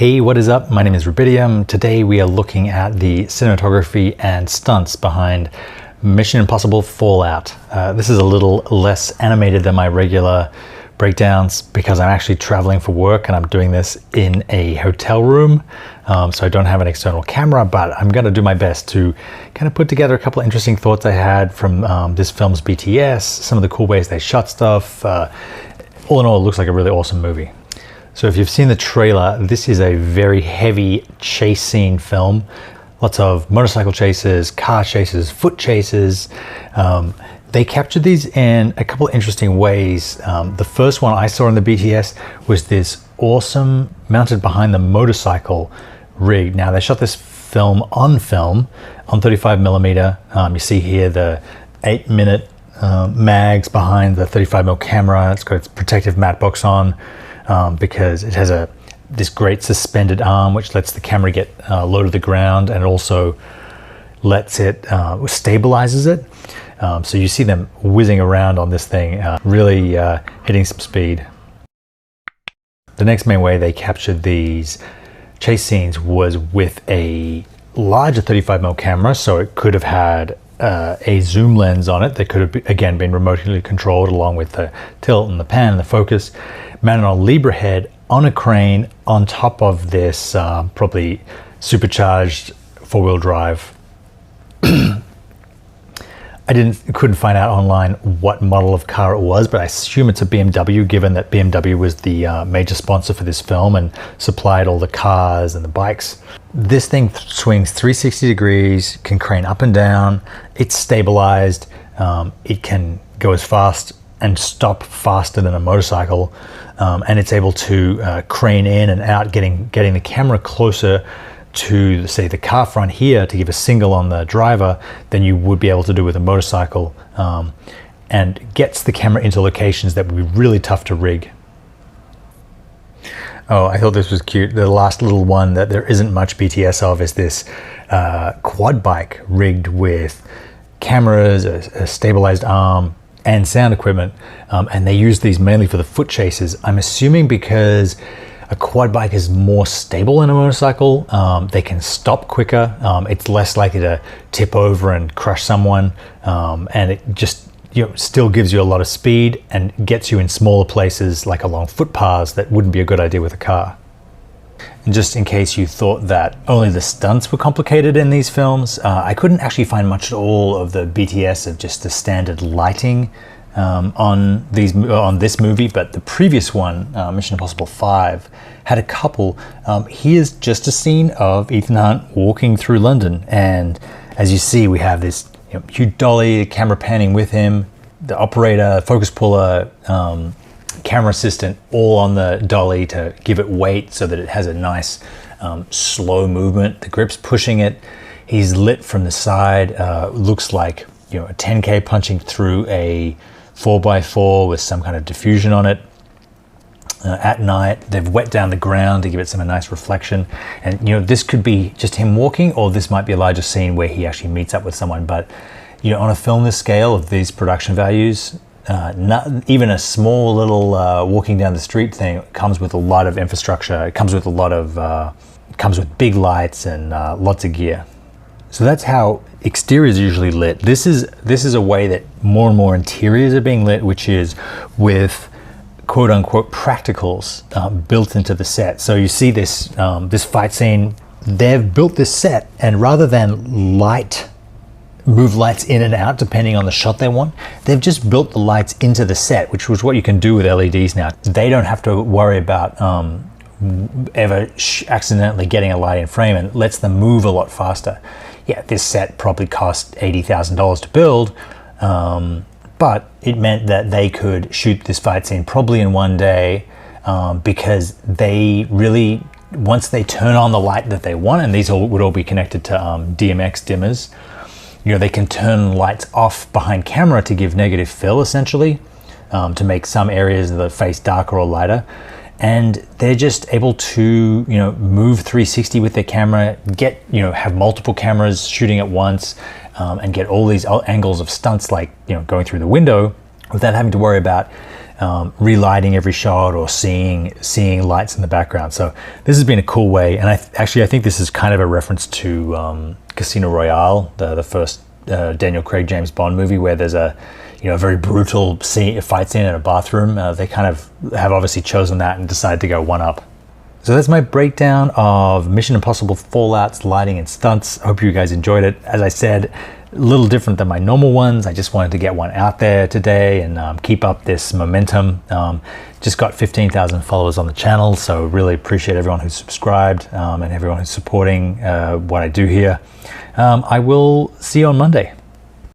Hey, what is up? My name is Rubidium. Today we are looking at the cinematography and stunts behind Mission Impossible Fallout. This is a little less animated than my regular breakdowns because I'm actually traveling for work and I'm doing this in a hotel room. So I don't have an external camera, but I'm going to do my best to kind of put together a couple of interesting thoughts I had from this film's BTS, some of the cool ways they shot stuff. All in all, it looks like a really awesome movie. So if you've seen the trailer, this is a very heavy chase scene film. Lots of motorcycle chases, car chases, foot chases. They captured these in a couple of interesting ways. The first one I saw in the BTS was this awesome mounted behind the motorcycle rig. Now they shot this film on 35mm. You see here the 8-minute mags behind the 35mm camera. It's got its protective matte box on. Because it has this great suspended arm which lets the camera get low to the ground, and it also lets it stabilizes it. So you see them whizzing around on this thing, really hitting some speed. The next main way they captured these chase scenes was with a larger 35mm camera, so it could have had a zoom lens on it that could have again been remotely controlled, along with the tilt and the pan and the focus, mounted on a Libra head on a crane on top of this probably supercharged four-wheel drive. I couldn't find out online what model of car it was, but I assume it's a BMW, given that BMW was the major sponsor for this film and supplied all the cars and the bikes. This thing swings 360 degrees, can crane up and down, it's stabilized, it can go as fast and stop faster than a motorcycle, and it's able to crane in and out, getting the camera closer to, say, the car front here to give a single on the driver than you would be able to do with a motorcycle, and gets the camera into locations that would be really tough to rig. Oh, I thought this was cute. The last little one that there isn't much BTS of is this quad bike rigged with cameras, a stabilized arm, and sound equipment, and they use these mainly for the foot chases. I'm assuming because a quad bike is more stable than a motorcycle. They can stop quicker. It's less likely to tip over and crush someone, and it just still gives you a lot of speed and gets you in smaller places like along footpaths that wouldn't be a good idea with a car. And just in case you thought that only the stunts were complicated in these films, I couldn't actually find much at all of the BTS of just the standard lighting on this movie, but the previous one, Mission Impossible 5, had a couple. Here's just a scene of Ethan Hunt walking through London, and as you see, we have this huge dolly, camera panning with him, the operator, focus puller, camera assistant, all on the dolly to give it weight so that it has a nice slow movement. The grip's pushing it. He's lit from the side. Looks like a 10K punching through a 4x4 with some kind of diffusion on it. At night, they've wet down the ground to give it some nice reflection. And this could be just him walking, or this might be a larger scene where he actually meets up with someone. But on a film this scale of these production values, not even a small little walking down the street thing comes with a lot of infrastructure. It comes with a lot of comes with big lights and lots of gear. So that's how exteriors are usually lit. This is a way that more and more interiors are being lit, which is with quote unquote practicals built into the set. So you see this this fight scene. They've built this set, and rather than move lights in and out depending on the shot they want, they've just built the lights into the set, which was what you can do with LEDs now. They don't have to worry about ever accidentally getting a light in frame, and lets them move a lot faster. Yeah, this set probably cost $80,000 to build, but it meant that they could shoot this fight scene probably in one day, because they really, once they turn on the light that they want, and these would all be connected to DMX dimmers, they can turn lights off behind camera to give negative fill, essentially, to make some areas of the face darker or lighter. And they're just able to, move 360 with their camera, have multiple cameras shooting at once, and get all these angles of stunts, like, going through the window, without having to worry about relighting every shot or seeing lights in the background. So this has been a cool way, and I think this is kind of a reference to Casino Royale, the first Daniel Craig James Bond movie, where there's a very brutal fight scene in a bathroom. They kind of have obviously chosen that and decided to go one up. So that's my breakdown of Mission Impossible Fallout's lighting and stunts. I hope you guys enjoyed it. As I said, a little different than my normal ones. I just wanted to get one out there today and keep up this momentum. Just got 15,000 followers on the channel, so really appreciate everyone who's subscribed and everyone who's supporting what I do here. I will see you on Monday.